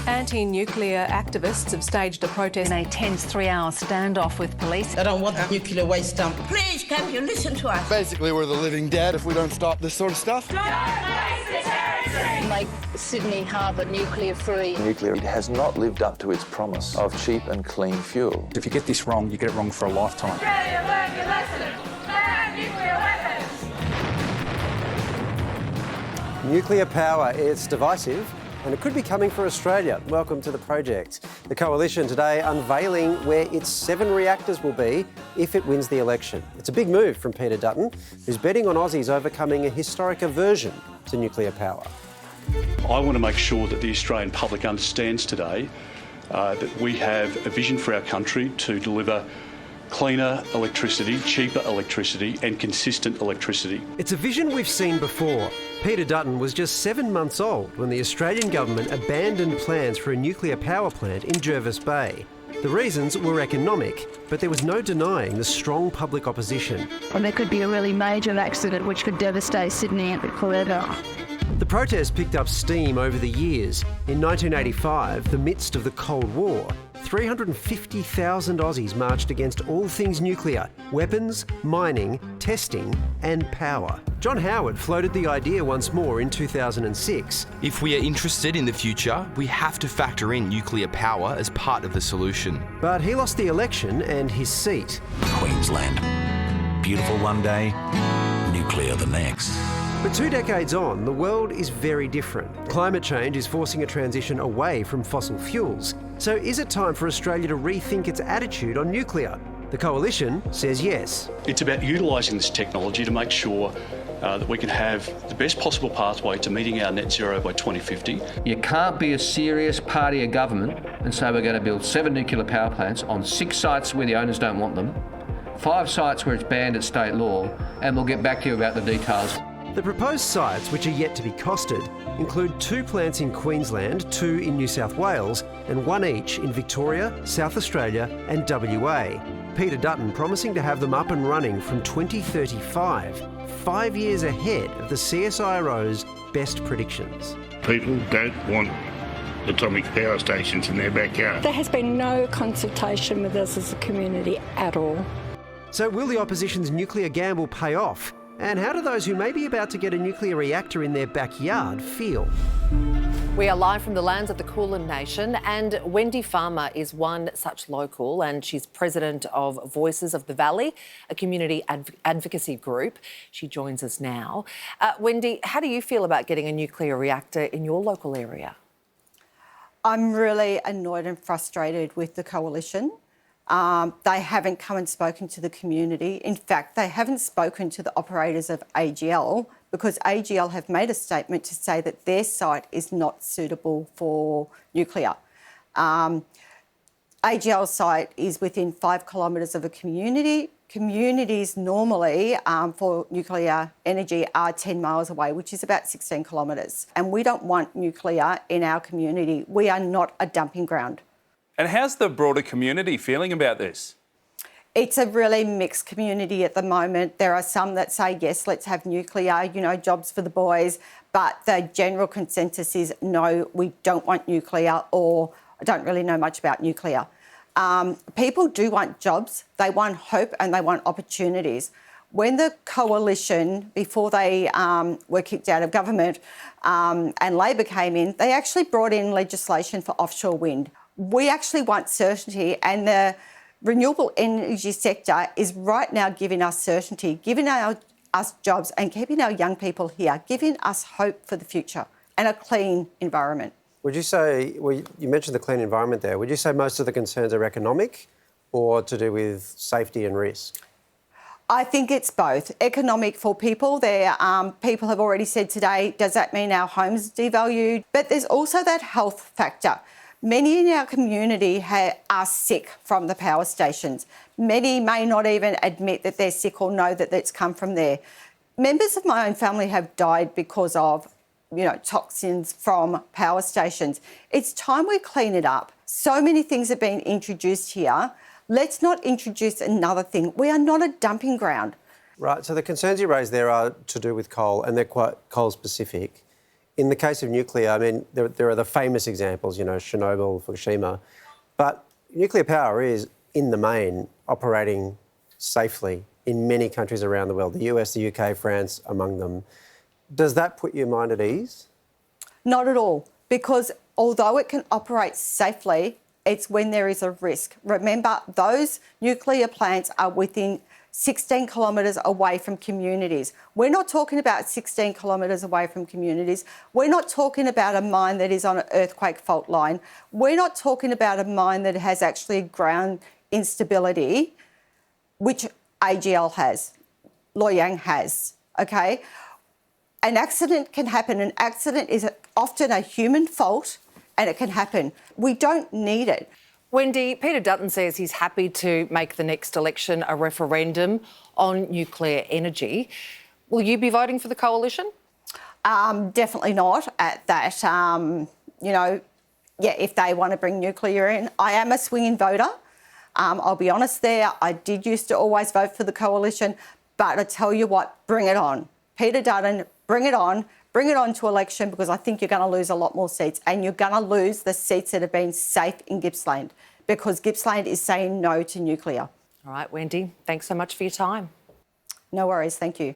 Anti-nuclear activists have staged a protest in a tense 3-hour standoff with police. I don't want a nuclear waste dump. Please, can you listen to us? Basically, we're the living dead if we don't stop this sort of stuff. Don't waste the territory! Make Sydney Harbour nuclear-free. Nuclear has not lived up to its promise of cheap and clean fuel. If you get this wrong, you get it wrong for a lifetime. Australia, learn your lesson. Ban nuclear weapons. Nuclear power, it's divisive, and it could be coming for Australia. Welcome to the project. The Coalition today unveiling where its 7 reactors will be if it wins the election. It's a big move from Peter Dutton, who's betting on Aussies overcoming a historic aversion to nuclear power. I want to make sure that the Australian public understands today that we have a vision for our country to deliver cleaner electricity, cheaper electricity and consistent electricity. It's a vision we've seen before. Peter Dutton was just 7 months old when the Australian government abandoned plans for a nuclear power plant in Jervis Bay. The reasons were economic, but there was no denying the strong public opposition. Well, there could be a really major accident which could devastate Sydney forever. The protest picked up steam over the years. In 1985, the midst of the Cold War, 350,000 Aussies marched against all things nuclear: weapons, mining, testing and power. John Howard floated the idea once more in 2006. If we are interested in the future, we have to factor in nuclear power as part of the solution. But he lost the election and his seat. Queensland. Beautiful one day, nuclear the next. But 2 decades on, the world is very different. Climate change is forcing a transition away from fossil fuels. So is it time for Australia to rethink its attitude on nuclear? The Coalition says yes. It's about utilising this technology to make sure that we can have the best possible pathway to meeting our net zero by 2050. You can't be a serious party of government and say we're going to build 7 nuclear power plants on 6 sites where the owners don't want them, 5 sites where it's banned at state law, and we'll get back to you about the details. The proposed sites, which are yet to be costed, include 2 plants in Queensland, 2 in New South Wales, and 1 each in Victoria, South Australia and WA. Peter Dutton promising to have them up and running from 2035, 5 years ahead of the CSIRO's best predictions. People don't want atomic power stations in their backyard. There has been no consultation with us as a community at all. So will the opposition's nuclear gamble pay off? And how do those who may be about to get a nuclear reactor in their backyard feel? We are live from the lands of the Kulin Nation, and Wendy Farmer is one such local, and she's president of Voices of the Valley, a community advocacy group. She joins us now. Wendy, how do you feel about getting a nuclear reactor in your local area? I'm really annoyed and frustrated with the Coalition. They haven't come and spoken to the community. In fact, they haven't spoken to the operators of AGL because AGL have made a statement to say that their site is not suitable for nuclear. AGL's site is within 5 kilometres of a community. Communities normally for nuclear energy are 10 miles away, which is about 16 kilometres. And we don't want nuclear in our community. We are not a dumping ground. And how's the broader community feeling about this? It's a really mixed community at the moment. There are some that say, yes, let's have nuclear, jobs for the boys. But the general consensus is, no, we don't want nuclear, or I don't really know much about nuclear. People do want jobs, they want hope and they want opportunities. When the Coalition, before they were kicked out of government and Labor came in, they actually brought in legislation for offshore wind. We actually want certainty, and the renewable energy sector is right now giving us certainty, giving us jobs and keeping our young people here, giving us hope for the future and a clean environment. Would you say, well, you mentioned the clean environment there, would you say most of the concerns are economic or to do with safety and risk? I think it's both. Economic for people. People have already said today, does that mean our homes devalued? But there's also that health factor. Many in our community are sick from the power stations. Many may not even admit that they're sick or know that it's come from there. Members of my own family have died because of, toxins from power stations. It's time we clean it up. So many things have been introduced here. Let's not introduce another thing. We are not a dumping ground. Right, so the concerns you raised there are to do with coal, and they're quite coal specific. in the case of nuclear, I mean, there are the famous examples, you know, Chernobyl, Fukushima, but nuclear power is, in the main, operating safely in many countries around the world, the US, the UK, France among them. Does that put your mind at ease? Not at all, because although it can operate safely, it's when there is a risk. Remember, those nuclear plants are within 16 kilometres away from communities. We're not talking about 16 kilometres away from communities. We're not talking about a mine that is on an earthquake fault line. We're not talking about a mine that has actually ground instability, which AGL has, Loy Yang has, okay? An accident can happen. An accident is often a human fault and it can happen. We don't need it. Wendy, Peter Dutton says he's happy to make the next election a referendum on nuclear energy. Will you be voting for the coalition? Definitely not at that. You know, yeah, if they want to bring nuclear in. I am a swinging voter. I'll be honest there. I did used to always vote for the coalition, but I tell you what, bring it on. Peter Dutton, bring it on. Bring it on to election, because I think you're going to lose a lot more seats, and you're going to lose the seats that have been safe in Gippsland, because Gippsland is saying no to nuclear. All right, Wendy, thanks so much for your time. No worries, thank you.